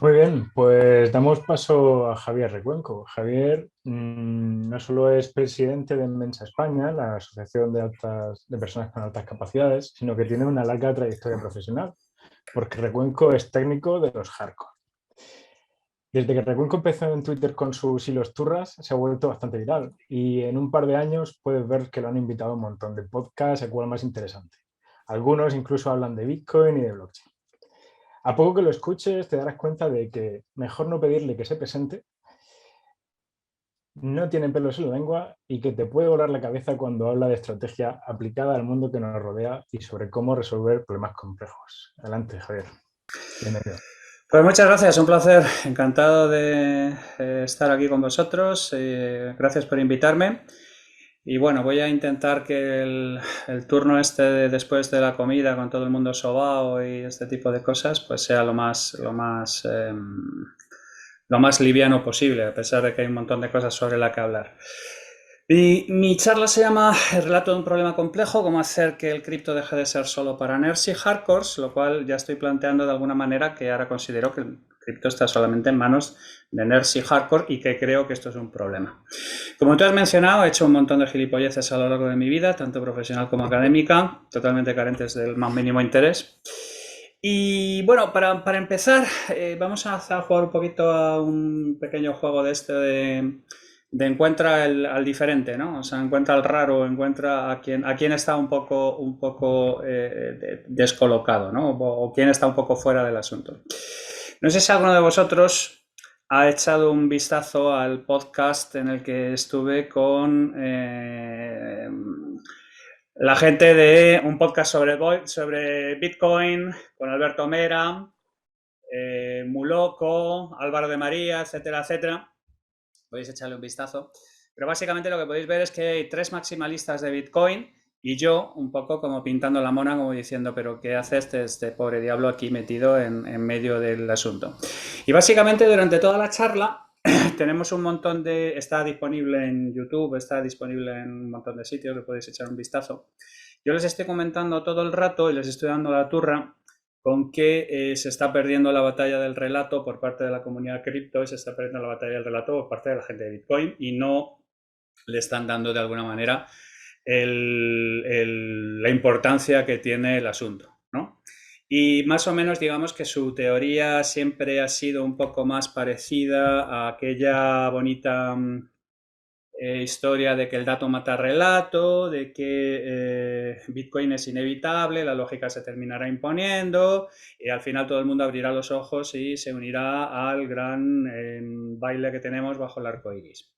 Muy bien, pues damos paso a Javier Recuenco. Javier no solo es presidente de Mensa España, la asociación de personas con altas capacidades, sino que tiene una larga trayectoria profesional, porque Recuenco es técnico de los hardcore. Desde que Recuenco empezó en Twitter con sus hilos turras, se ha vuelto bastante viral y en un par de años puedes ver que lo han invitado a un montón de podcasts, el cual más interesante. Algunos incluso hablan de Bitcoin y de blockchain. A poco que lo escuches te darás cuenta de que mejor no pedirle que se presente, no tiene pelos en la lengua y que te puede volar la cabeza cuando habla de estrategia aplicada al mundo que nos rodea y sobre cómo resolver problemas complejos. Adelante, Javier. Bienvenido. Pues muchas gracias, un placer, encantado de estar aquí con vosotros, gracias por invitarme. Y bueno, voy a intentar que el turno este después de la comida con todo el mundo sobao y este tipo de cosas pues sea lo más liviano posible, a pesar de que hay un montón de cosas sobre la que hablar. Y mi charla se llama El relato de un problema complejo, cómo hacer que el cripto deje de ser solo para nerds y hardcores, lo cual ya estoy planteando de alguna manera que ahora considero que el cripto está solamente en manos de nerds y hardcore y que creo que esto es un problema. Como tú has mencionado, he hecho un montón de gilipolleces a lo largo de mi vida, tanto profesional como académica, totalmente carentes del más mínimo interés. Y bueno, para empezar, vamos a jugar un poquito a un pequeño juego de este de encuentra al diferente, ¿no? O sea, encuentra al raro, encuentra a quien está un poco descolocado, ¿no? O quien está un poco fuera del asunto. No sé si alguno de vosotros ha echado un vistazo al podcast en el que estuve con la gente de un podcast sobre Bitcoin, con Alberto Mera, Muloco, Álvaro de María, etcétera, etcétera. Podéis echarle un vistazo. Pero básicamente lo que podéis ver es que hay tres maximalistas de Bitcoin y yo un poco como pintando la mona, como diciendo, pero ¿qué hace este pobre diablo aquí metido en medio del asunto? Y básicamente durante toda la charla tenemos un montón de... Está disponible en YouTube, está disponible en un montón de sitios, le podéis echar un vistazo. Yo les estoy comentando todo el rato y les estoy dando la turra con que se está perdiendo la batalla del relato por parte de la comunidad cripto y se está perdiendo la batalla del relato por parte de la gente de Bitcoin y no le están dando de alguna manera la importancia que tiene el asunto, ¿no? Y más o menos digamos que su teoría siempre ha sido un poco más parecida a aquella bonita historia de que el dato mata relato, de que Bitcoin es inevitable, la lógica se terminará imponiendo y al final todo el mundo abrirá los ojos y se unirá al gran baile que tenemos bajo el arco iris.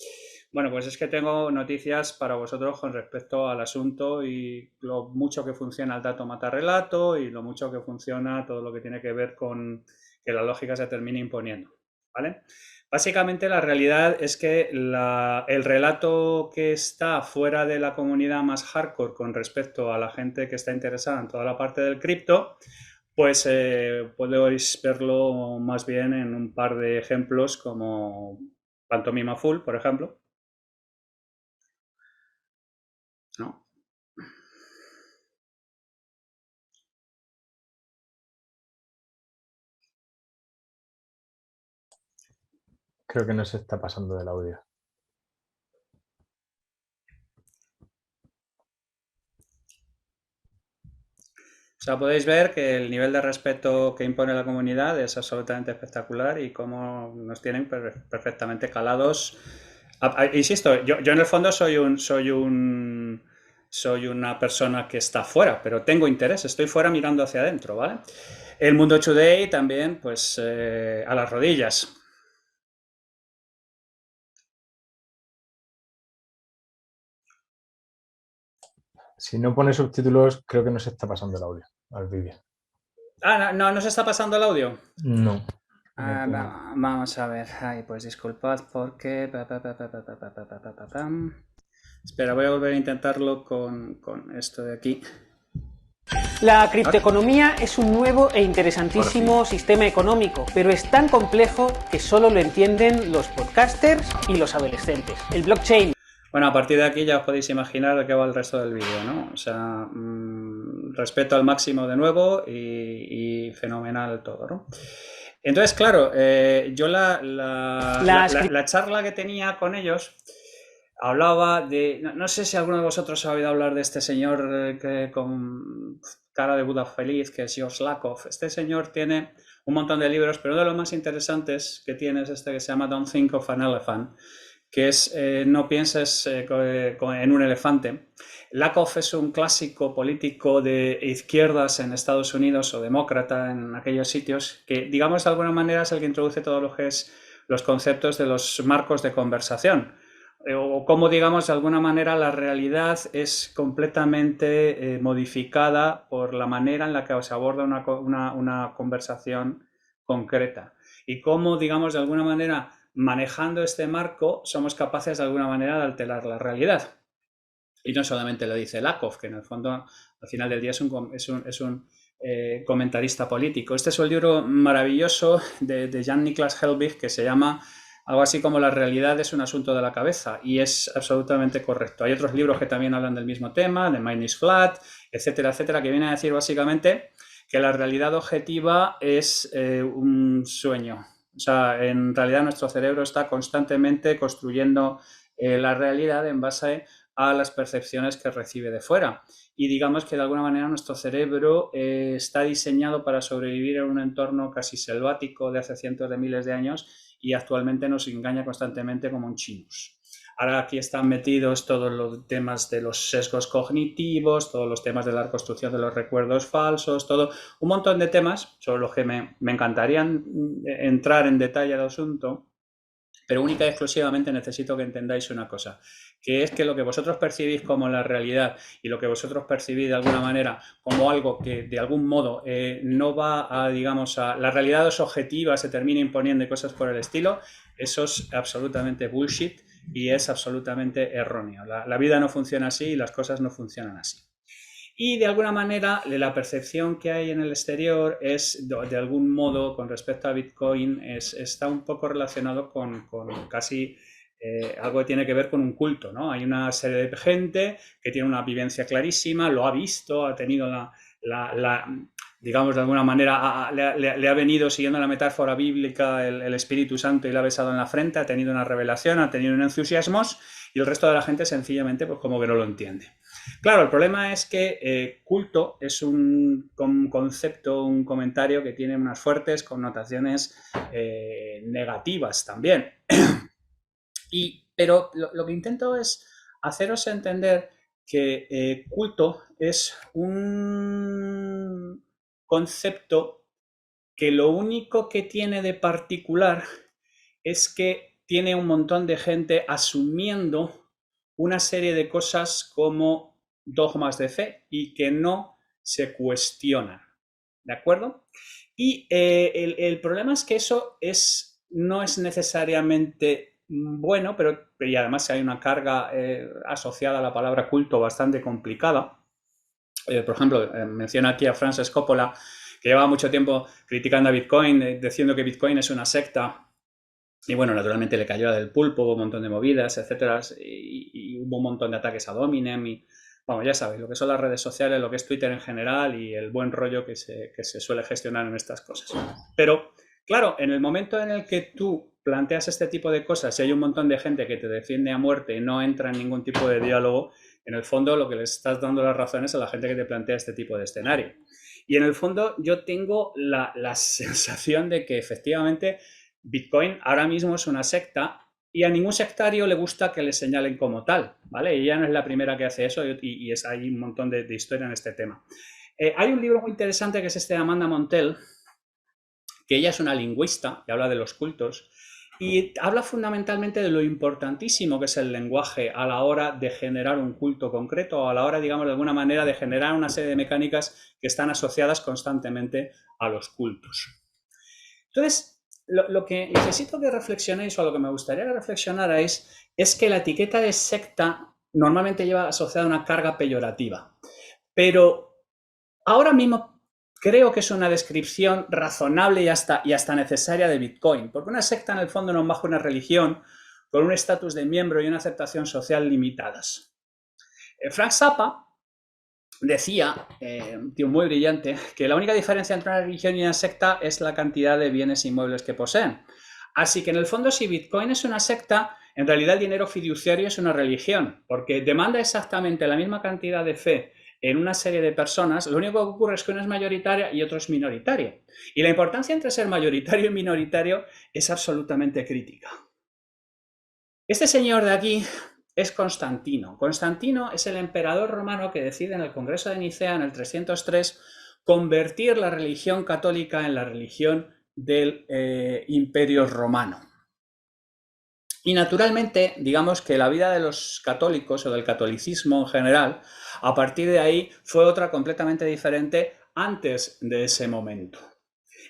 Bueno, pues es que tengo noticias para vosotros con respecto al asunto y lo mucho que funciona el dato mata relato y lo mucho que funciona todo lo que tiene que ver con que la lógica se termine imponiendo, ¿vale? Básicamente la realidad es que el relato que está fuera de la comunidad más hardcore con respecto a la gente que está interesada en toda la parte del cripto, pues podéis verlo más bien en un par de ejemplos como Pantomima Full, por ejemplo, ¿no? Creo que no se está pasando del audio. O sea, podéis ver que el nivel de respeto que impone la comunidad es absolutamente espectacular y cómo nos tienen perfectamente calados. Insisto, yo en el fondo soy una persona que está fuera, pero tengo interés, estoy fuera mirando hacia adentro, ¿vale? El mundo today también, pues a las rodillas. Si no pone subtítulos, creo que no se está pasando el audio al vídeo. Ah, no, no se está pasando el audio. No. No Ah, pone. vamos a ver. Ay, pues disculpad porque... Espera, voy a volver a intentarlo con esto de aquí. La criptoeconomía es un nuevo e interesantísimo sistema económico, pero es tan complejo que solo lo entienden los podcasters y los adolescentes. El blockchain. Bueno, a partir de aquí ya os podéis imaginar de qué va el resto del vídeo, ¿no? O sea, respeto al máximo de nuevo y fenomenal todo, ¿no? Entonces, claro, yo la charla que tenía con ellos hablaba de... No sé si alguno de vosotros ha oído hablar de este señor con cara de Buda feliz, que es George Lakoff. Este señor tiene un montón de libros, pero uno de los más interesantes que tiene es este que se llama Don't Think of an Elephant, que es no pienses en un elefante. Lakoff es un clásico político de izquierdas en Estados Unidos o demócrata en aquellos sitios que, digamos, de alguna manera es el que introduce todo lo que es los conceptos de los marcos de conversación. O cómo, digamos, de alguna manera la realidad es completamente modificada por la manera en la que se aborda una conversación concreta. Y cómo, digamos, de alguna manera, manejando este marco, somos capaces de alguna manera de alterar la realidad. Y no solamente lo dice Lakoff, que en el fondo, al final del día, es un comentarista político. Este es un libro maravilloso de Jan-Niklas Helbig que se llama algo así como La realidad es un asunto de la cabeza, y es absolutamente correcto. Hay otros libros que también hablan del mismo tema, The Mind is Flat, etcétera, etcétera, que vienen a decir básicamente que la realidad objetiva es un sueño. O sea, en realidad nuestro cerebro está constantemente construyendo la realidad en base a las percepciones que recibe de fuera. Y digamos que de alguna manera nuestro cerebro está diseñado para sobrevivir en un entorno casi selvático de hace cientos de miles de años, y actualmente nos engaña constantemente como un chinus. Ahora aquí están metidos todos los temas de los sesgos cognitivos, todos los temas de la reconstrucción de los recuerdos falsos, todo un montón de temas sobre los que me encantaría entrar en detalle al asunto, pero única y exclusivamente necesito que entendáis una cosa, que es que lo que vosotros percibís como la realidad y lo que vosotros percibís de alguna manera como algo que de algún modo no va a, digamos, a la realidad es objetiva, se termina imponiendo y cosas por el estilo, eso es absolutamente bullshit y es absolutamente erróneo. La vida no funciona así y las cosas no funcionan así. Y de alguna manera la percepción que hay en el exterior es, de algún modo, con respecto a Bitcoin, está un poco relacionado con casi algo que tiene que ver con un culto, ¿no? Hay una serie de gente que tiene una vivencia clarísima, lo ha visto, ha tenido digamos, de alguna manera, le ha venido, siguiendo la metáfora bíblica, el Espíritu Santo y le ha besado en la frente, ha tenido una revelación, ha tenido un entusiasmo, y el resto de la gente sencillamente pues como que no lo entiende. Claro, el problema es que culto es un concepto, un comentario que tiene unas fuertes connotaciones negativas también. Pero lo que intento es haceros entender que culto es un concepto que lo único que tiene de particular es que tiene un montón de gente asumiendo una serie de cosas como dogmas de fe y que no se cuestionan, ¿de acuerdo? Y el problema es que eso no es necesariamente bueno, y además hay una carga asociada a la palabra culto bastante complicada. Por ejemplo, menciona aquí a Francis Coppola, que lleva mucho tiempo criticando a Bitcoin, diciendo que Bitcoin es una secta. Y bueno, naturalmente le cayó del pulpo, hubo un montón de movidas, etcétera, y hubo un montón de ataques a Dominem y, vamos, ya sabéis, lo que son las redes sociales, lo que es Twitter en general y el buen rollo que se suele gestionar en estas cosas. Pero, claro, en el momento en el que tú planteas este tipo de cosas y hay un montón de gente que te defiende a muerte y no entra en ningún tipo de diálogo, en el fondo lo que les estás dando las razones a la gente que te plantea este tipo de escenario. Y en el fondo yo tengo la sensación de que efectivamente Bitcoin ahora mismo es una secta y a ningún sectario le gusta que le señalen como tal, ¿vale? Y ella no es la primera que hace eso y hay un montón de historia en este tema. Hay un libro muy interesante que es este de Amanda Montell, que ella es una lingüista y habla de los cultos y habla fundamentalmente de lo importantísimo que es el lenguaje a la hora de generar un culto concreto o a la hora, digamos, de alguna manera de generar una serie de mecánicas que están asociadas constantemente a los cultos. Entonces, lo que necesito que reflexionéis o a lo que me gustaría que reflexionarais es que la etiqueta de secta normalmente lleva asociada una carga peyorativa. Pero ahora mismo creo que es una descripción razonable y hasta necesaria de Bitcoin, porque una secta en el fondo no es más que una religión con un estatus de miembro y una aceptación social limitadas. Frank Zappa decía, un tío muy brillante, que la única diferencia entre una religión y una secta es la cantidad de bienes inmuebles que poseen. Así que en el fondo, si Bitcoin es una secta, en realidad el dinero fiduciario es una religión, porque demanda exactamente la misma cantidad de fe en una serie de personas. Lo único que ocurre es que una es mayoritaria y otro es minoritario. Y la importancia entre ser mayoritario y minoritario es absolutamente crítica. Este señor de aquí es Constantino. Constantino es el emperador romano que decide en el Congreso de Nicea en el 303 convertir la religión católica en la religión del Imperio Romano. Y naturalmente, digamos que la vida de los católicos o del catolicismo en general, a partir de ahí fue otra completamente diferente antes de ese momento.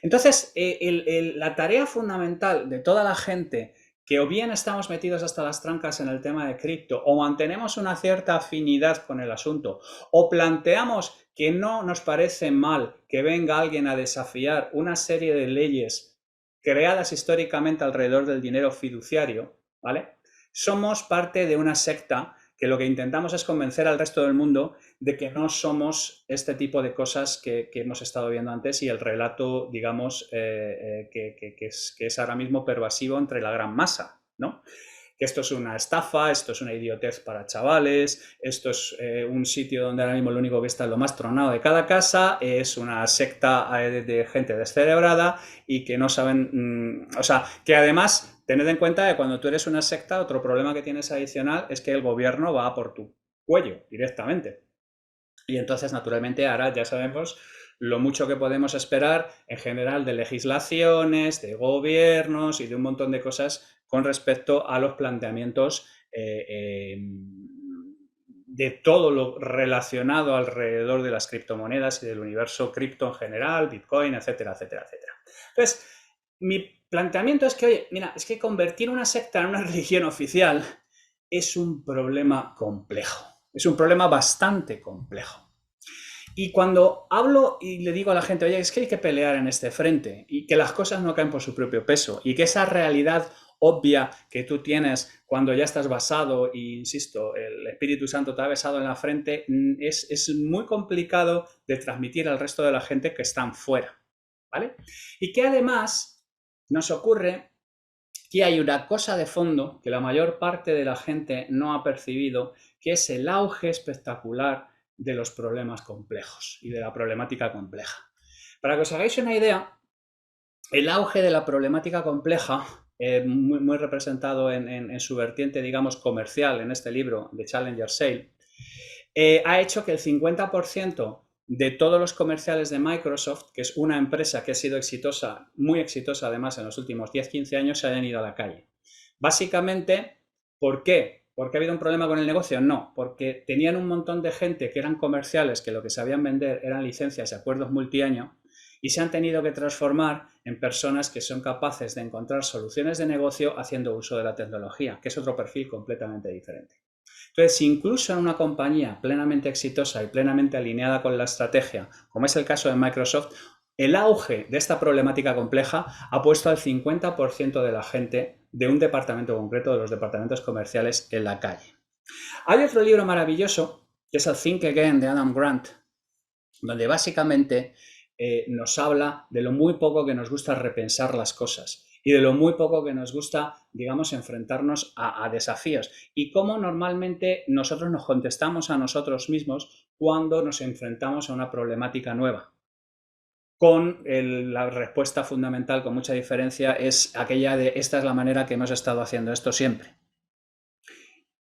Entonces, la tarea fundamental de toda la gente que o bien estamos metidos hasta las trancas en el tema de cripto o mantenemos una cierta afinidad con el asunto o planteamos que no nos parece mal que venga alguien a desafiar una serie de leyes creadas históricamente alrededor del dinero fiduciario, ¿vale? Somos parte de una secta que lo que intentamos es convencer al resto del mundo de que no somos este tipo de cosas que hemos estado viendo antes y el relato, digamos, que es ahora mismo pervasivo entre la gran masa, ¿no? Que esto es una estafa, esto es una idiotez para chavales, esto es un sitio donde ahora mismo lo único que está es lo más tronado de cada casa, es una secta de gente descerebrada y que no saben, o sea, que además... Tened en cuenta que cuando tú eres una secta, otro problema que tienes adicional es que el gobierno va por tu cuello directamente. Y entonces, naturalmente, ahora ya sabemos lo mucho que podemos esperar en general de legislaciones, de gobiernos y de un montón de cosas con respecto a los planteamientos de todo lo relacionado alrededor de las criptomonedas y del universo cripto en general, Bitcoin, etcétera, etcétera, etcétera. Entonces, mi planteamiento es que, oye, mira, es que convertir una secta en una religión oficial es un problema complejo. Es un problema bastante complejo. Y cuando hablo y le digo a la gente, oye, es que hay que pelear en este frente y que las cosas no caen por su propio peso y que esa realidad obvia que tú tienes cuando ya estás basado, e insisto, el Espíritu Santo te ha besado en la frente, es muy complicado de transmitir al resto de la gente que están fuera, ¿vale? Y que además nos ocurre que hay una cosa de fondo que la mayor parte de la gente no ha percibido, que es el auge espectacular de los problemas complejos y de la problemática compleja. Para que os hagáis una idea, el auge de la problemática compleja, muy representado en su vertiente, digamos, comercial, en este libro de Challenger Sale, ha hecho que el 50% de todos los comerciales de Microsoft, que es una empresa que ha sido exitosa, muy exitosa además en los últimos 10-15 años, se hayan ido a la calle. Básicamente, ¿por qué? ¿Porque ha habido un problema con el negocio? No, porque tenían un montón de gente que eran comerciales, que lo que sabían vender eran licencias y acuerdos multiaño, y se han tenido que transformar en personas que son capaces de encontrar soluciones de negocio haciendo uso de la tecnología, que es otro perfil completamente diferente. Entonces, incluso en una compañía plenamente exitosa y plenamente alineada con la estrategia, como es el caso de Microsoft, el auge de esta problemática compleja ha puesto al 50% de la gente de un departamento concreto, de los departamentos comerciales, en la calle. Hay otro libro maravilloso, que es el Think Again de Adam Grant, donde básicamente nos habla de lo muy poco que nos gusta repensar las cosas y de lo muy poco que nos gusta, digamos, enfrentarnos a desafíos y cómo normalmente nosotros nos contestamos a nosotros mismos cuando nos enfrentamos a una problemática nueva. La respuesta fundamental, con mucha diferencia, es aquella de esta es la manera que hemos estado haciendo esto siempre.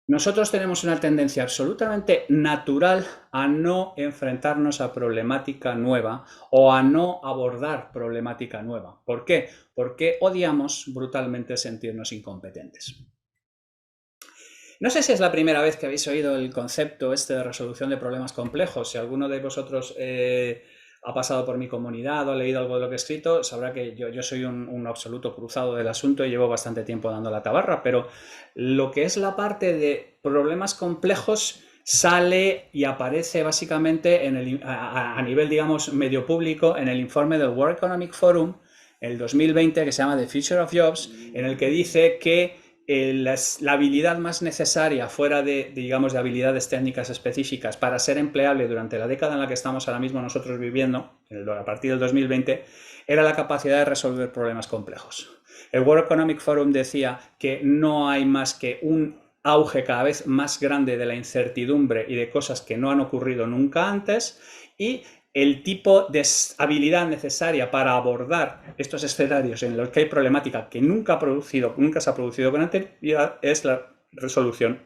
Nosotros tenemos una tendencia absolutamente natural a no enfrentarnos a problemática nueva o a no abordar problemática nueva. ¿Por qué? Porque odiamos brutalmente sentirnos incompetentes. No sé si es la primera vez que habéis oído el concepto este de resolución de problemas complejos. Si alguno de vosotros ha pasado por mi comunidad o ha leído algo de lo que he escrito, sabrá que yo soy un absoluto cruzado del asunto y llevo bastante tiempo dando la tabarra, pero lo que es la parte de problemas complejos sale y aparece básicamente a nivel, digamos, medio público en el informe del World Economic Forum, el 2020, que se llama The Future of Jobs, en el que dice que la habilidad más necesaria fuera digamos, de habilidades técnicas específicas para ser empleable durante la década en la que estamos ahora mismo nosotros viviendo, a partir del 2020, era la capacidad de resolver problemas complejos. El World Economic Forum decía que no hay más que un auge cada vez más grande de la incertidumbre y de cosas que no han ocurrido nunca antes, y el tipo de habilidad necesaria para abordar estos escenarios en los que hay problemática que nunca se ha producido con anterioridad es la resolución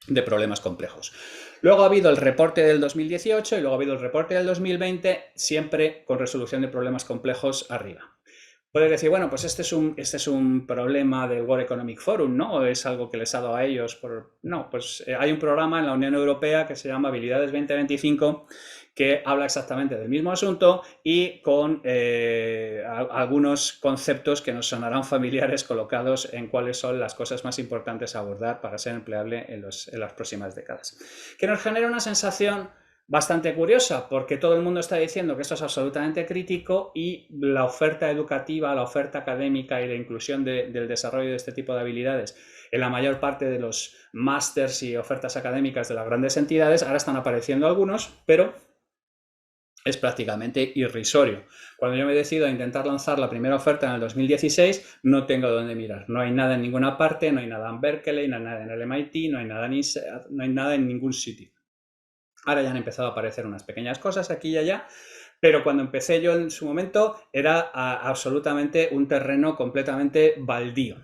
de problemas complejos. Luego ha habido el reporte del 2018 y luego ha habido el reporte del 2020, siempre con resolución de problemas complejos arriba. Puedes decir, bueno, pues este es un problema del World Economic Forum, ¿no? ¿O es algo que les ha dado a ellos? No, pues hay un programa en la Unión Europea que se llama Habilidades 2025 que habla exactamente del mismo asunto y con algunos conceptos que nos sonarán familiares colocados en cuáles son las cosas más importantes a abordar para ser empleable en las próximas décadas. Que nos genera una sensación bastante curiosa, porque todo el mundo está diciendo que esto es absolutamente crítico y la oferta educativa, la oferta académica y la inclusión del desarrollo de este tipo de habilidades en la mayor parte de los másters y ofertas académicas de las grandes entidades, ahora están apareciendo algunos, pero es prácticamente irrisorio. Cuando yo me decido a intentar lanzar la primera oferta en el 2016, no tengo dónde mirar. No hay nada en ninguna parte, no hay nada en Berkeley, no hay nada en el MIT, no hay nada en ningún sitio. Ahora ya han empezado a aparecer unas pequeñas cosas aquí y allá, pero cuando empecé yo en su momento era absolutamente un terreno completamente baldío.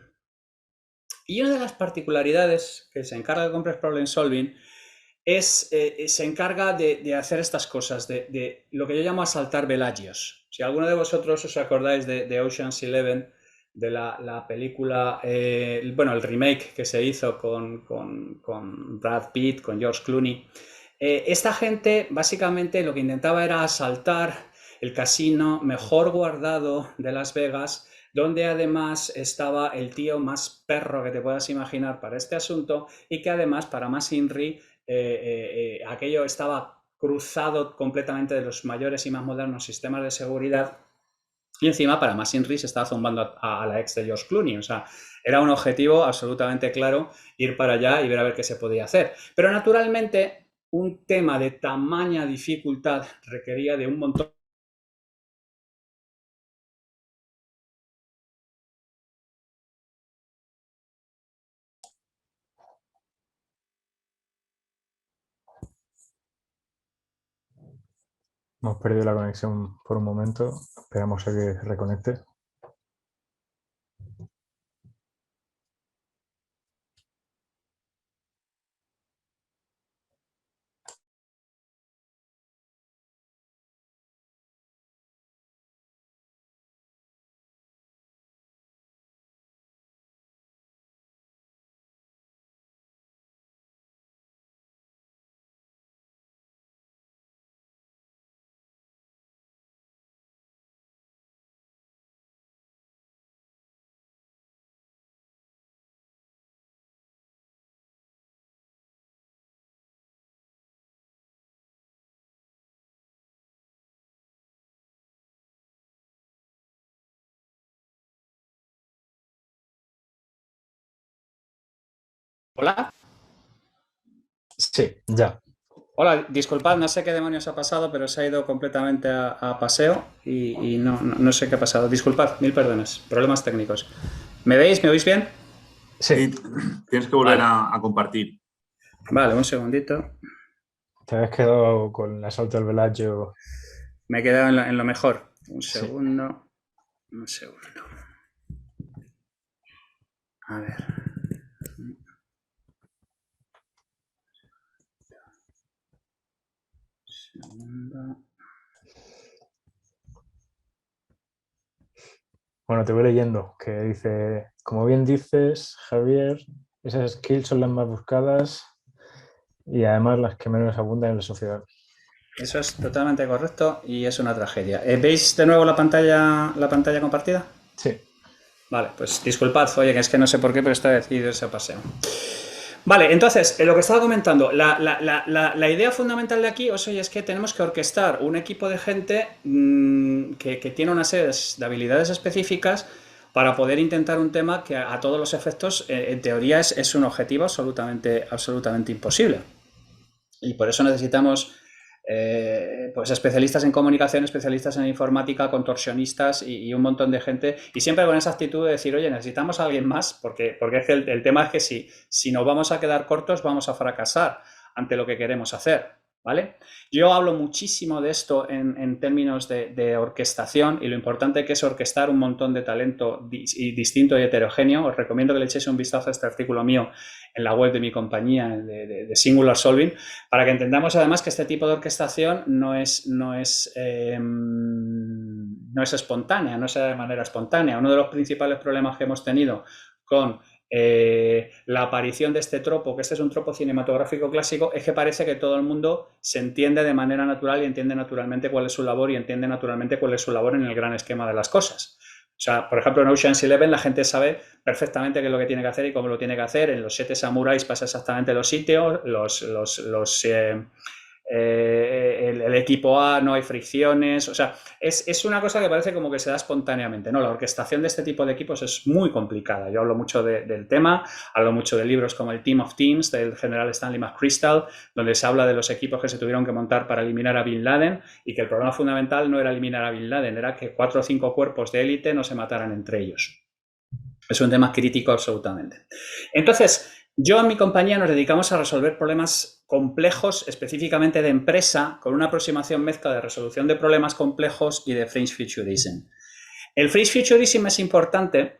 Y una de las particularidades que se encarga de Complex Problem Solving se encarga de hacer estas cosas, de lo que yo llamo asaltar velagios. Si alguno de vosotros os acordáis de Ocean's 11, de la película, bueno, el remake que se hizo con Brad Pitt, con George Clooney, esta gente básicamente lo que intentaba era asaltar el casino mejor guardado de Las Vegas, donde además estaba el tío más perro que te puedas imaginar para este asunto y que además, para más INRI, aquello estaba cruzado completamente de los mayores y más modernos sistemas de seguridad y encima para más INRI se estaba zumbando a la ex de George Clooney. O sea, era un objetivo absolutamente claro ir para allá y ver a ver qué se podía hacer. Pero naturalmente un tema de tamaña dificultad requería de un montón. Hemos perdido la conexión por un momento. Esperamos a que se reconecte. ¿Hola? Sí, ya. Hola, disculpad, no sé qué demonios ha pasado, pero se ha ido completamente a paseo y no sé qué ha pasado. Disculpad, mil perdones, problemas técnicos. ¿Me veis? ¿Me oís bien? Sí. Tienes que volver a compartir. Vale, un segundito. Te habías quedado con el asalto del Bellagio. Me he quedado en lo mejor. Un segundo. Sí. Un segundo. A ver. Segundo. Bueno, te voy leyendo, que dice, como bien dices, Javier, esas skills son las más buscadas y además las que menos abundan en la sociedad. Eso es totalmente correcto y es una tragedia. ¿Veis de nuevo la pantalla compartida? Sí. Vale, pues disculpad, oye, que es que no sé por qué, pero está decidido ese paseo. Vale, entonces, lo que estaba comentando, la idea fundamental de aquí, es que tenemos que orquestar un equipo de gente que tiene una serie de habilidades específicas para poder intentar un tema que a todos los efectos, en teoría, es un objetivo absolutamente imposible. Y por eso necesitamos pues especialistas en comunicación, especialistas en informática, contorsionistas y un montón de gente, y siempre con esa actitud de decir, oye, necesitamos a alguien más, porque es que el tema es que si nos vamos a quedar cortos, vamos a fracasar ante lo que queremos hacer. ¿Vale? Yo hablo muchísimo de esto en términos de orquestación y lo importante que es orquestar un montón de talento distinto y heterogéneo. Os recomiendo que le echéis un vistazo a este artículo mío en la web de mi compañía de Singular Solving, para que entendamos además que este tipo de orquestación no es espontánea, no es de manera espontánea. Uno de los principales problemas que hemos tenido con la aparición de este tropo, que este es un tropo cinematográfico clásico, es que parece que todo el mundo se entiende de manera natural y entiende naturalmente cuál es su labor y entiende naturalmente cuál es su labor en el gran esquema de las cosas. O sea, por ejemplo, en Ocean's 11 la gente sabe perfectamente qué es lo que tiene que hacer y cómo lo tiene que hacer. En los 7 samuráis pasa exactamente los sitios, el equipo A, no hay fricciones, o sea, es una cosa que parece como que se da espontáneamente, ¿no? La orquestación de este tipo de equipos es muy complicada. Yo hablo mucho del tema, hablo mucho de libros como el Team of Teams del general Stanley McChrystal, donde se habla de los equipos que se tuvieron que montar para eliminar a Bin Laden, y que el problema fundamental no era eliminar a Bin Laden, era que 4 o 5 cuerpos de élite no se mataran entre ellos. Es un tema crítico absolutamente. Entonces, yo en mi compañía nos dedicamos a resolver problemas complejos, específicamente de empresa, con una aproximación mezcla de resolución de problemas complejos y de fringe futurism. El fringe futurism es importante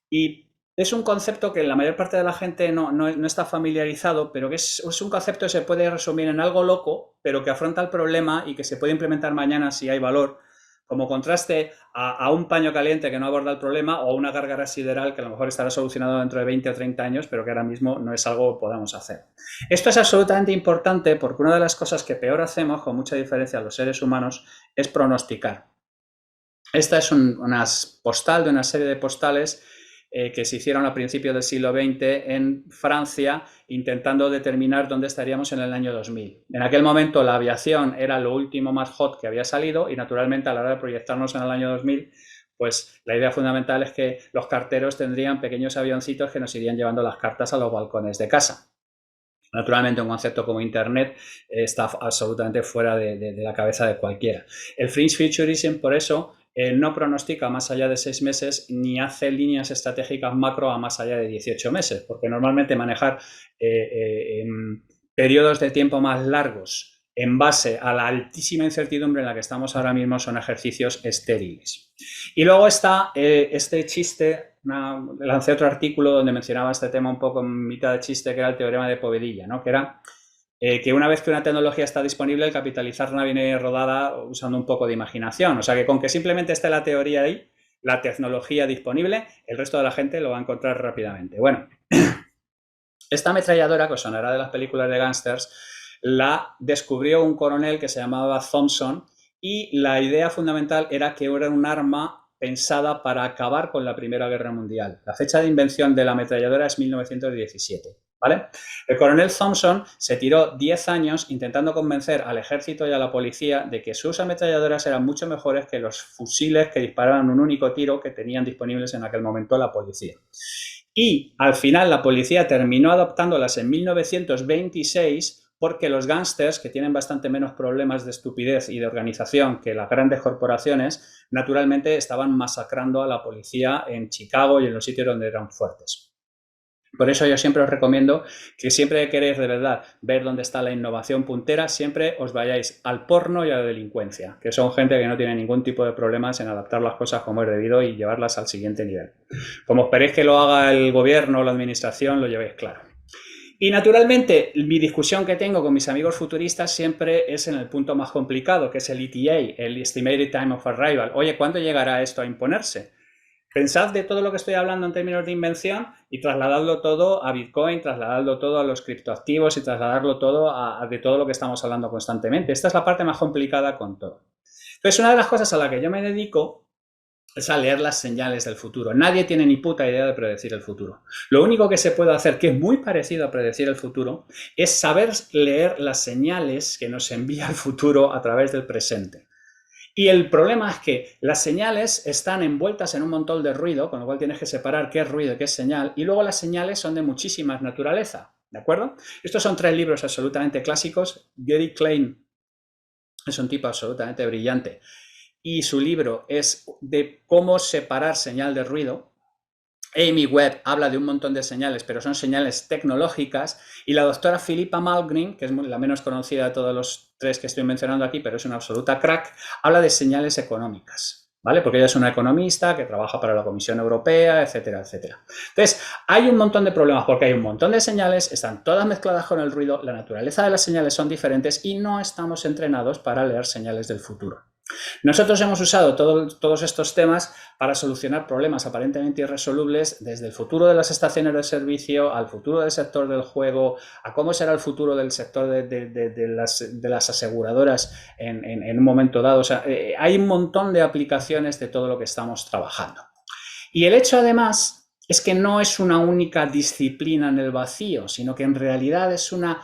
y es un concepto que la mayor parte de la gente no está familiarizado, pero que es un concepto que se puede resumir en algo loco, pero que afronta el problema y que se puede implementar mañana si hay valor, como contraste a un paño caliente que no aborda el problema o una gárgara sideral que a lo mejor estará solucionado dentro de 20 o 30 años, pero que ahora mismo no es algo que podamos hacer. Esto es absolutamente importante porque una de las cosas que peor hacemos, con mucha diferencia a los seres humanos, es pronosticar. Esta es una postal de una serie de postales que se hicieron a principios del siglo XX en Francia, intentando determinar dónde estaríamos en el año 2000. En aquel momento la aviación era lo último más hot que había salido y naturalmente a la hora de proyectarnos en el año 2000, pues la idea fundamental es que los carteros tendrían pequeños avioncitos que nos irían llevando las cartas a los balcones de casa. Naturalmente un concepto como Internet está absolutamente fuera de la cabeza de cualquiera. El fringe futurism, por eso, no pronostica más allá de 6 meses ni hace líneas estratégicas macro a más allá de 18 meses, porque normalmente manejar periodos de tiempo más largos en base a la altísima incertidumbre en la que estamos ahora mismo son ejercicios estériles. Y luego está este chiste, lancé otro artículo donde mencionaba este tema un poco en mitad de chiste, que era el teorema de Povedilla, ¿no? Que era que una vez que una tecnología está disponible, el capitalizarla viene rodada usando un poco de imaginación. O sea, que con que simplemente esté la teoría ahí, la tecnología disponible, el resto de la gente lo va a encontrar rápidamente. Bueno, esta ametralladora, que os sonará de las películas de gángsters, la descubrió un coronel que se llamaba Thompson y la idea fundamental era que era un arma pensada para acabar con la Primera Guerra Mundial. La fecha de invención de la ametralladora es 1917. ¿Vale? El coronel Thompson se tiró 10 años intentando convencer al ejército y a la policía de que sus ametralladoras eran mucho mejores que los fusiles que disparaban un único tiro que tenían disponibles en aquel momento la policía. Y al final la policía terminó adoptándolas en 1926 porque los gángsters, que tienen bastante menos problemas de estupidez y de organización que las grandes corporaciones, naturalmente estaban masacrando a la policía en Chicago y en los sitios donde eran fuertes. Por eso yo siempre os recomiendo que siempre que queréis de verdad ver dónde está la innovación puntera, siempre os vayáis al porno y a la delincuencia, que son gente que no tiene ningún tipo de problemas en adaptar las cosas como es debido y llevarlas al siguiente nivel. Como esperéis que lo haga el gobierno o la administración, lo llevéis claro. Y naturalmente mi discusión que tengo con mis amigos futuristas siempre es en el punto más complicado, que es el ETA, el Estimated Time of Arrival. Oye, ¿cuándo llegará esto a imponerse? Pensad de todo lo que estoy hablando en términos de invención y trasladadlo todo a Bitcoin, trasladadlo todo a los criptoactivos y trasladarlo todo de todo lo que estamos hablando constantemente. Esta es la parte más complicada con todo. Entonces, una de las cosas a la que yo me dedico es a leer las señales del futuro. Nadie tiene ni puta idea de predecir el futuro. Lo único que se puede hacer, que es muy parecido a predecir el futuro, es saber leer las señales que nos envía el futuro a través del presente. Y el problema es que las señales están envueltas en un montón de ruido, con lo cual tienes que separar qué es ruido y qué es señal, y luego las señales son de muchísima naturaleza, ¿de acuerdo? Estos son 3 libros absolutamente clásicos. Gary Klein es un tipo absolutamente brillante, y su libro es de cómo separar señal de ruido. Amy Webb habla de un montón de señales, pero son señales tecnológicas, y la doctora Philippa Malmgren, que es la menos conocida de todos los 3 que estoy mencionando aquí, pero es una absoluta crack, habla de señales económicas, ¿vale? Porque ella es una economista que trabaja para la Comisión Europea, etcétera, etcétera. Entonces, hay un montón de problemas porque hay un montón de señales, están todas mezcladas con el ruido, la naturaleza de las señales son diferentes y no estamos entrenados para leer señales del futuro. Nosotros hemos usado todos estos temas para solucionar problemas aparentemente irresolubles, desde el futuro de las estaciones de servicio, al futuro del sector del juego, a cómo será el futuro del sector de las aseguradoras en un momento dado. O sea, hay un montón de aplicaciones de todo lo que estamos trabajando. Y el hecho, además, es que no es una única disciplina en el vacío, sino que en realidad es una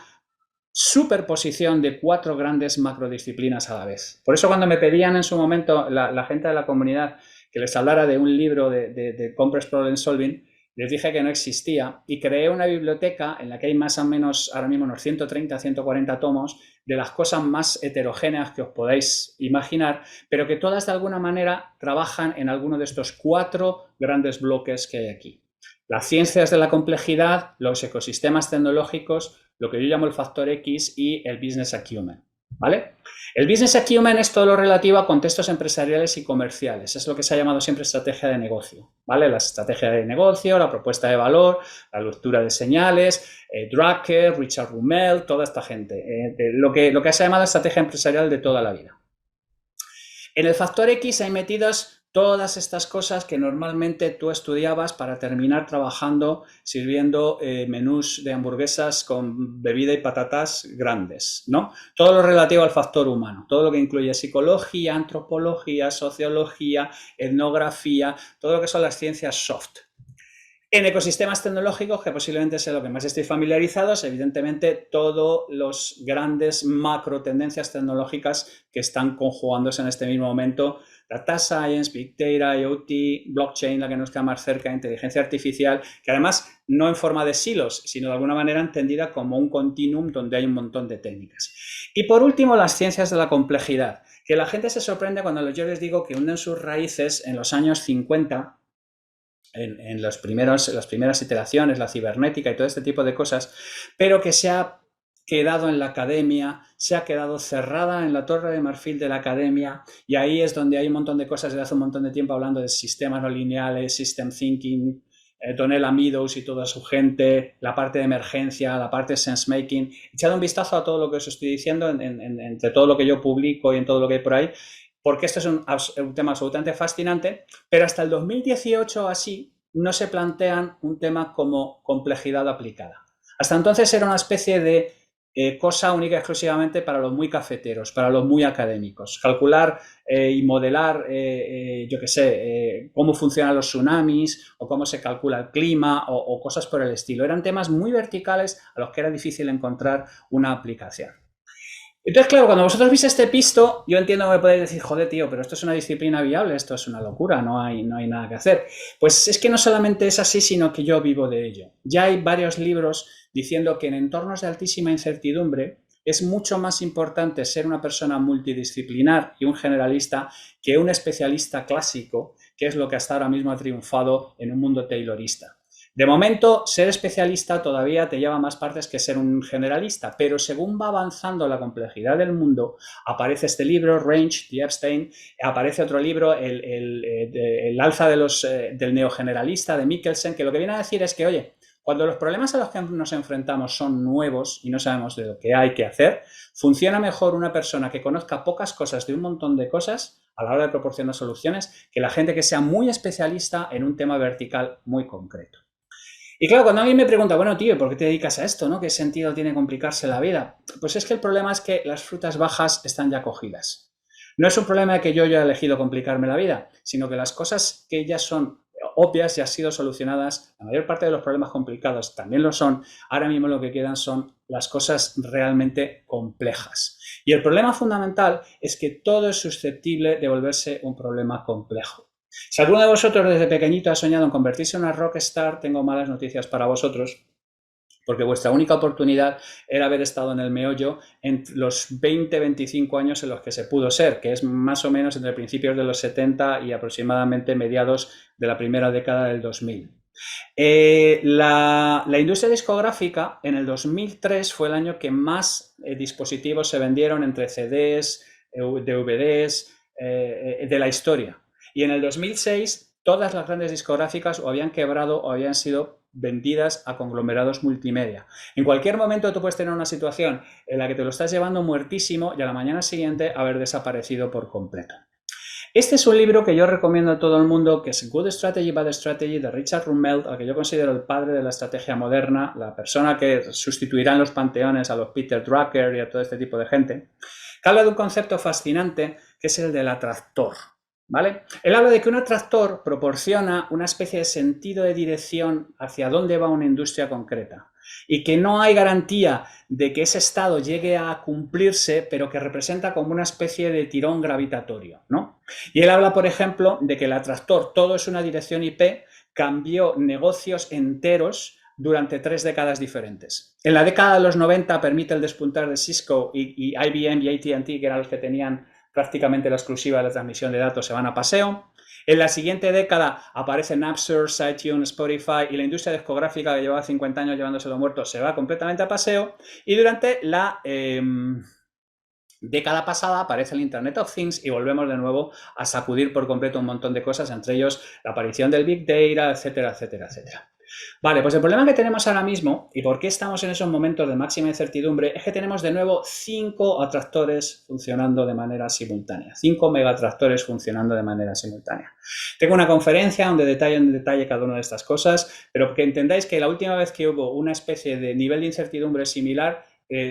superposición de 4 grandes macrodisciplinas a la vez. Por eso cuando me pedían en su momento la gente de la comunidad que les hablara de un libro de Complex Problem Solving, les dije que no existía y creé una biblioteca en la que hay más o menos ahora mismo unos 130, 140 tomos de las cosas más heterogéneas que os podáis imaginar, pero que todas de alguna manera trabajan en alguno de estos 4 grandes bloques que hay aquí. Las ciencias de la complejidad, los ecosistemas tecnológicos, lo que yo llamo el factor X y el business acumen, ¿vale? El business acumen es todo lo relativo a contextos empresariales y comerciales. Es lo que se ha llamado siempre estrategia de negocio, ¿vale? La estrategia de negocio, la propuesta de valor, la lectura de señales, Drucker, Richard Rummel, toda esta gente. Lo que se ha llamado estrategia empresarial de toda la vida. En el factor X hay metidas todas estas cosas que normalmente tú estudiabas para terminar trabajando sirviendo menús de hamburguesas con bebida y patatas grandes, ¿no? Todo lo relativo al factor humano, todo lo que incluye psicología, antropología, sociología, etnografía, todo lo que son las ciencias soft. En ecosistemas tecnológicos, que posiblemente sea lo que más estoy familiarizados, evidentemente todos los grandes macro tendencias tecnológicas que están conjugándose en este mismo momento, Data Science, Big Data, IoT, Blockchain, la que nos queda más cerca, inteligencia artificial, que además no en forma de silos, sino de alguna manera entendida como un continuum donde hay un montón de técnicas. Y por último, las ciencias de la complejidad, que la gente se sorprende cuando yo les digo que hunden sus raíces en los años 50, en las primeras iteraciones, la cibernética y todo este tipo de cosas, pero que se ha quedado en la academia, se ha quedado cerrada en la torre de marfil de la academia, y ahí es donde hay un montón de cosas desde hace un montón de tiempo hablando de sistemas no lineales, system thinking, Donella Meadows y toda su gente, la parte de emergencia, la parte de sense making. Echad un vistazo a todo lo que os estoy diciendo entre todo lo que yo publico y en todo lo que hay por ahí, porque esto es un tema absolutamente fascinante, pero hasta el 2018 así no se plantean un tema como complejidad aplicada. Hasta entonces era una especie de cosa única y exclusivamente para los muy cafeteros, para los muy académicos. Calcular y modelar, yo qué sé, cómo funcionan los tsunamis o cómo se calcula el clima o cosas por el estilo. Eran temas muy verticales a los que era difícil encontrar una aplicación. Entonces, claro, cuando vosotros veis este pisto, yo entiendo que me podéis decir, joder, tío, pero esto es una disciplina viable, esto es una locura, no hay nada que hacer. Pues es que no solamente es así, sino que yo vivo de ello. Ya hay varios libros diciendo que en entornos de altísima incertidumbre es mucho más importante ser una persona multidisciplinar y un generalista que un especialista clásico, que es lo que hasta ahora mismo ha triunfado en un mundo taylorista. De momento, ser especialista todavía te lleva más partes que ser un generalista, pero según va avanzando la complejidad del mundo, aparece este libro, Range, de Epstein, aparece otro libro, el alza del neogeneralista, de Mikkelsen, que lo que viene a decir es que, oye, cuando los problemas a los que nos enfrentamos son nuevos y no sabemos de lo que hay que hacer, funciona mejor una persona que conozca pocas cosas de un montón de cosas a la hora de proporcionar soluciones que la gente que sea muy especialista en un tema vertical muy concreto. Y claro, cuando alguien me pregunta, bueno, tío, ¿por qué te dedicas a esto, no? ¿Qué sentido tiene complicarse la vida? Pues es que el problema es que las frutas bajas están ya cogidas. No es un problema de que yo haya elegido complicarme la vida, sino que las cosas que ya son obvias, ya han sido solucionadas. La mayor parte de los problemas complicados también lo son. Ahora mismo lo que quedan son las cosas realmente complejas. Y el problema fundamental es que todo es susceptible de volverse un problema complejo. Si alguno de vosotros desde pequeñito ha soñado en convertirse en una rockstar, tengo malas noticias para vosotros, porque vuestra única oportunidad era haber estado en el meollo en los 20-25 años en los que se pudo ser, que es más o menos entre principios de los 70 y aproximadamente mediados de la primera década del 2000. La industria discográfica en el 2003 fue el año que más dispositivos se vendieron entre CDs, DVDs, de la historia. Y en el 2006 todas las grandes discográficas o habían quebrado o habían sido vendidas a conglomerados multimedia. En cualquier momento tú puedes tener una situación en la que te lo estás llevando muertísimo y a la mañana siguiente haber desaparecido por completo. Este es un libro que yo recomiendo a todo el mundo, que es Good Strategy, Bad Strategy, de Richard Rummelt, al que yo considero el padre de la estrategia moderna, la persona que sustituirá en los panteones a los Peter Drucker y a todo este tipo de gente, que habla de un concepto fascinante que es el del atractor. ¿Vale? Él habla de que un atractor proporciona una especie de sentido de dirección hacia dónde va una industria concreta y que no hay garantía de que ese estado llegue a cumplirse, pero que representa como una especie de tirón gravitatorio, ¿no? Y él habla, por ejemplo, de que el atractor, todo es una dirección IP, cambió negocios enteros durante 3 décadas diferentes. En la década de los 90 permite el despuntar de Cisco y IBM y AT&T, que eran los que tenían prácticamente la exclusiva de la transmisión de datos, se van a paseo. En la siguiente década aparecen Napster, iTunes, Spotify y la industria discográfica que llevaba 50 años llevándoselo muerto se va completamente a paseo. Y durante la década pasada aparece el Internet of Things y volvemos de nuevo a sacudir por completo un montón de cosas, entre ellos la aparición del Big Data, etcétera, etcétera, etcétera. Vale, pues el problema que tenemos ahora mismo, y por qué estamos en esos momentos de máxima incertidumbre, es que tenemos de nuevo 5 atractores funcionando de manera simultánea, 5 megatractores funcionando de manera simultánea. Tengo una conferencia donde detallo en detalle cada una de estas cosas, pero que entendáis que la última vez que hubo una especie de nivel de incertidumbre similar,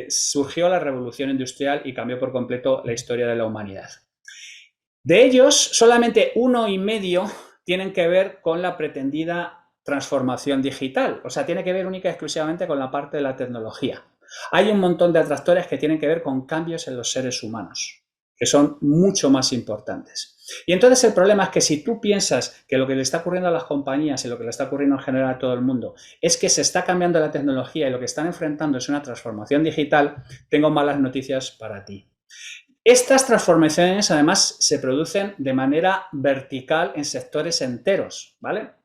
surgió la revolución industrial y cambió por completo la historia de la humanidad. De ellos, solamente 1,5 tienen que ver con la pretendida transformación digital, o sea, tiene que ver única y exclusivamente con la parte de la tecnología. Hay un montón de atractores que tienen que ver con cambios en los seres humanos, que son mucho más importantes. Y entonces el problema es que si tú piensas que lo que le está ocurriendo a las compañías y lo que le está ocurriendo en general a todo el mundo es que se está cambiando la tecnología y lo que están enfrentando es una transformación digital, tengo malas noticias para ti. Estas transformaciones además se producen de manera vertical en sectores enteros, ¿vale?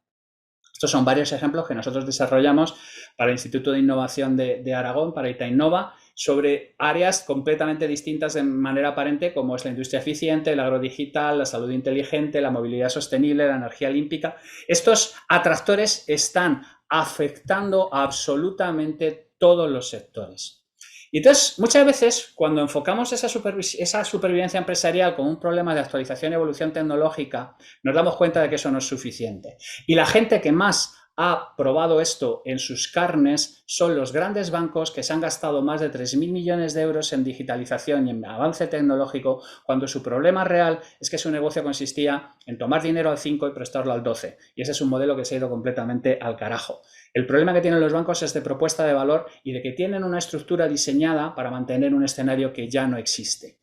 Estos son varios ejemplos que nosotros desarrollamos para el Instituto de Innovación de Aragón, para Itainnova, sobre áreas completamente distintas de manera aparente, como es la industria eficiente, el agrodigital, la salud inteligente, la movilidad sostenible, la energía olímpica. Estos atractores están afectando a absolutamente todos los sectores. Y entonces, muchas veces, cuando enfocamos esa supervivencia empresarial como un problema de actualización y evolución tecnológica, nos damos cuenta de que eso no es suficiente. Y la gente que más ha probado esto en sus carnes son los grandes bancos que se han gastado más de 3.000 millones de euros en digitalización y en avance tecnológico, cuando su problema real es que su negocio consistía en tomar dinero al 5 y prestarlo al 12. Y ese es un modelo que se ha ido completamente al carajo. El problema que tienen los bancos es de propuesta de valor y de que tienen una estructura diseñada para mantener un escenario que ya no existe.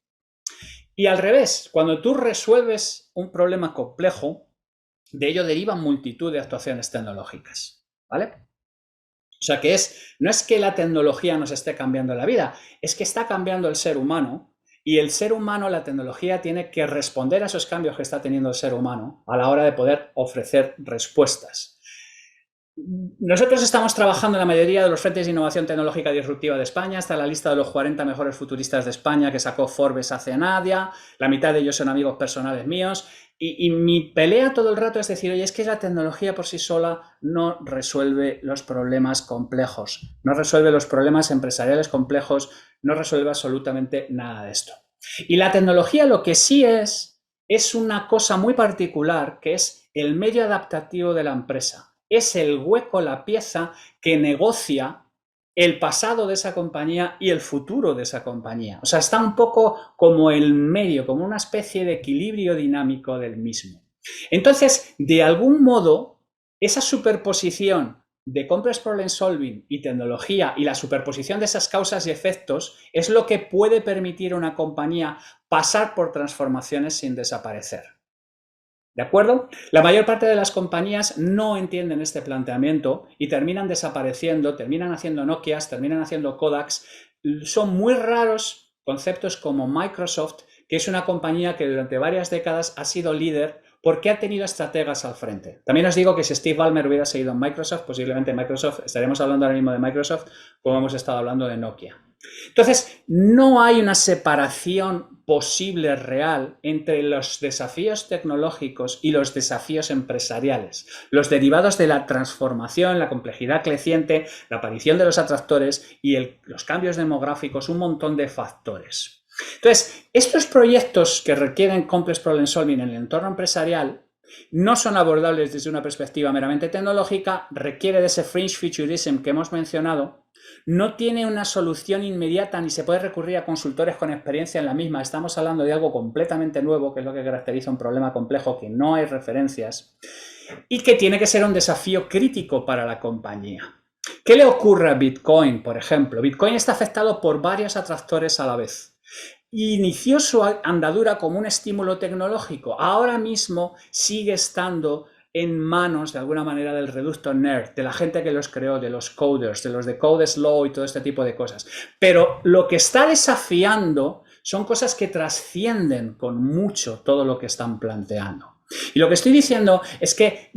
Y al revés, cuando tú resuelves un problema complejo, de ello derivan multitud de actuaciones tecnológicas, ¿vale? O sea que no es que la tecnología nos esté cambiando la vida, es que está cambiando el ser humano y el ser humano, la tecnología, tiene que responder a esos cambios que está teniendo el ser humano a la hora de poder ofrecer respuestas. Nosotros estamos trabajando en la mayoría de los frentes de innovación tecnológica disruptiva de España. Está la lista de los 40 mejores futuristas de España que sacó Forbes hace nada. La mitad de ellos son amigos personales míos. Y mi pelea todo el rato es decir, oye, es que la tecnología por sí sola no resuelve los problemas complejos, no resuelve los problemas empresariales complejos, no resuelve absolutamente nada de esto. Y la tecnología lo que sí es una cosa muy particular, que es el medio adaptativo de la empresa. Es el hueco, la pieza que negocia el pasado de esa compañía y el futuro de esa compañía. O sea, está un poco como el medio, como una especie de equilibrio dinámico del mismo. Entonces, de algún modo, esa superposición de Complex Problem Solving y tecnología y la superposición de esas causas y efectos es lo que puede permitir a una compañía pasar por transformaciones sin desaparecer. ¿De acuerdo? La mayor parte de las compañías no entienden este planteamiento y terminan desapareciendo, terminan haciendo Nokias, terminan haciendo Kodaks. Son muy raros conceptos como Microsoft, que es una compañía que durante varias décadas ha sido líder porque ha tenido estrategas al frente. También os digo que si Steve Ballmer hubiera seguido en Microsoft, posiblemente Microsoft, estaremos hablando ahora mismo de Microsoft como hemos estado hablando de Nokia. Entonces, no hay una separación posible real entre los desafíos tecnológicos y los desafíos empresariales, los derivados de la transformación, la complejidad creciente, la aparición de los atractores y los cambios demográficos, un montón de factores. Entonces, estos proyectos que requieren Complex Problem Solving en el entorno empresarial no son abordables desde una perspectiva meramente tecnológica, requiere de ese fringe futurism que hemos mencionado, no tiene una solución inmediata ni se puede recurrir a consultores con experiencia en la misma. Estamos hablando de algo completamente nuevo, que es lo que caracteriza un problema complejo, que no hay referencias y que tiene que ser un desafío crítico para la compañía. ¿Qué le ocurre a Bitcoin, por ejemplo? Bitcoin está afectado por varios atractores a la vez. Inició su andadura como un estímulo tecnológico. Ahora mismo sigue estando en manos, de alguna manera, del reducto nerd, de la gente que los creó, de los coders, de los de Codes Law y todo este tipo de cosas. Pero lo que está desafiando son cosas que trascienden con mucho todo lo que están planteando. Y lo que estoy diciendo es que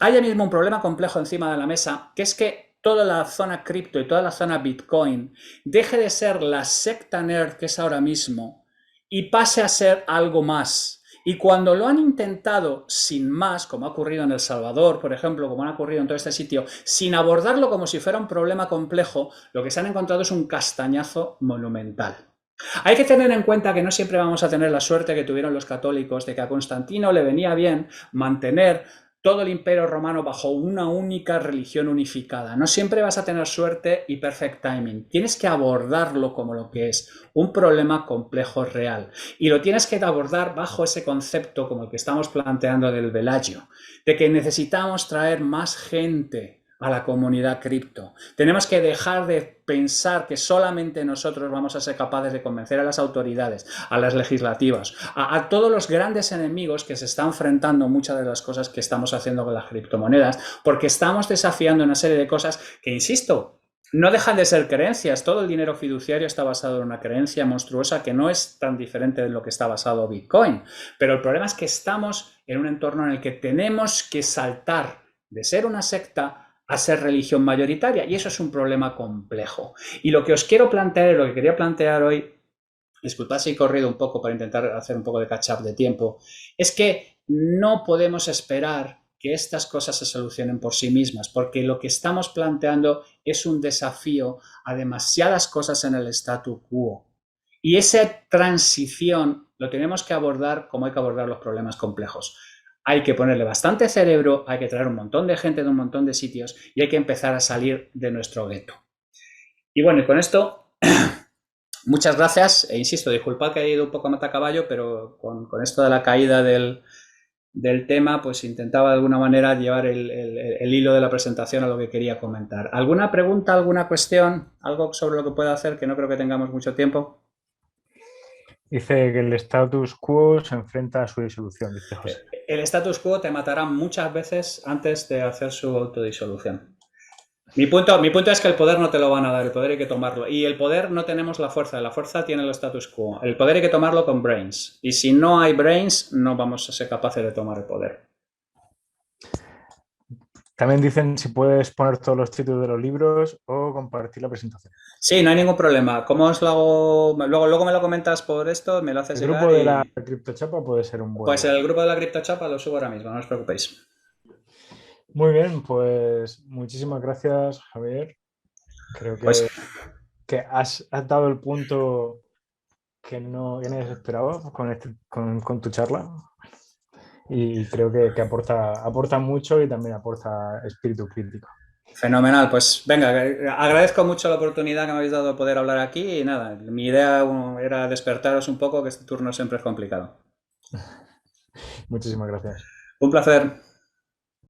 hay ahora mismo un problema complejo encima de la mesa, que es que toda la zona cripto y toda la zona Bitcoin deje de ser la secta nerd que es ahora mismo y pase a ser algo más. Y cuando lo han intentado sin más, como ha ocurrido en El Salvador, por ejemplo, como ha ocurrido en todo este sitio, sin abordarlo como si fuera un problema complejo, lo que se han encontrado es un castañazo monumental. Hay que tener en cuenta que no siempre vamos a tener la suerte que tuvieron los católicos de que a Constantino le venía bien mantener todo el imperio romano bajo una única religión unificada. No siempre vas a tener suerte y perfect timing. Tienes que abordarlo como lo que es, un problema complejo real. Y lo tienes que abordar bajo ese concepto como el que estamos planteando del Bellagio, de que necesitamos traer más gente a la comunidad cripto. Tenemos que dejar de pensar que solamente nosotros vamos a ser capaces de convencer a las autoridades, a las legislativas, a todos los grandes enemigos que se están enfrentando muchas de las cosas que estamos haciendo con las criptomonedas, porque estamos desafiando una serie de cosas que, insisto, no dejan de ser creencias. Todo el dinero fiduciario está basado en una creencia monstruosa que no es tan diferente de lo que está basado Bitcoin. Pero el problema es que estamos en un entorno en el que tenemos que saltar de ser una secta a ser religión mayoritaria, y eso es un problema complejo. Y lo que os quiero plantear, lo que quería plantear hoy, disculpad si he corrido un poco para intentar hacer un poco de catch up de tiempo, es que no podemos esperar que estas cosas se solucionen por sí mismas, porque lo que estamos planteando es un desafío a demasiadas cosas en el statu quo. Y esa transición lo tenemos que abordar como hay que abordar los problemas complejos. Hay que ponerle bastante cerebro, hay que traer un montón de gente de un montón de sitios y hay que empezar a salir de nuestro gueto. Y bueno, y con esto, muchas gracias. E insisto, disculpad que haya ido un poco a matacaballo, pero con esto de la caída del tema, pues intentaba de alguna manera llevar el hilo de la presentación a lo que quería comentar. ¿Alguna pregunta, alguna cuestión? ¿Algo sobre lo que pueda hacer? Que no creo que tengamos mucho tiempo. Dice que el status quo se enfrenta a su disolución, dice José. El status quo te matará muchas veces antes de hacer su autodisolución. Mi punto es que el poder no te lo van a dar, el poder hay que tomarlo. Y el poder no tenemos la fuerza tiene el status quo. El poder hay que tomarlo con brains. Y si no hay brains, no vamos a ser capaces de tomar el poder. También dicen si puedes poner todos los títulos de los libros o compartir la presentación. Sí, no hay ningún problema. ¿Cómo os lo hago? Luego me lo comentas por esto, me lo haces llegar. El grupo de la criptochapa puede ser un buen... Pues el grupo de la criptochapa lo subo ahora mismo, no os preocupéis. Muy bien, pues muchísimas gracias, Javier. Creo que has dado el punto que nadie se esperaba con tu charla. Y creo que aporta mucho y también aporta espíritu crítico. Fenomenal, pues venga, agradezco mucho la oportunidad que me habéis dado de poder hablar aquí y nada, mi idea era despertaros un poco, que este turno siempre es complicado. Muchísimas gracias. Un placer.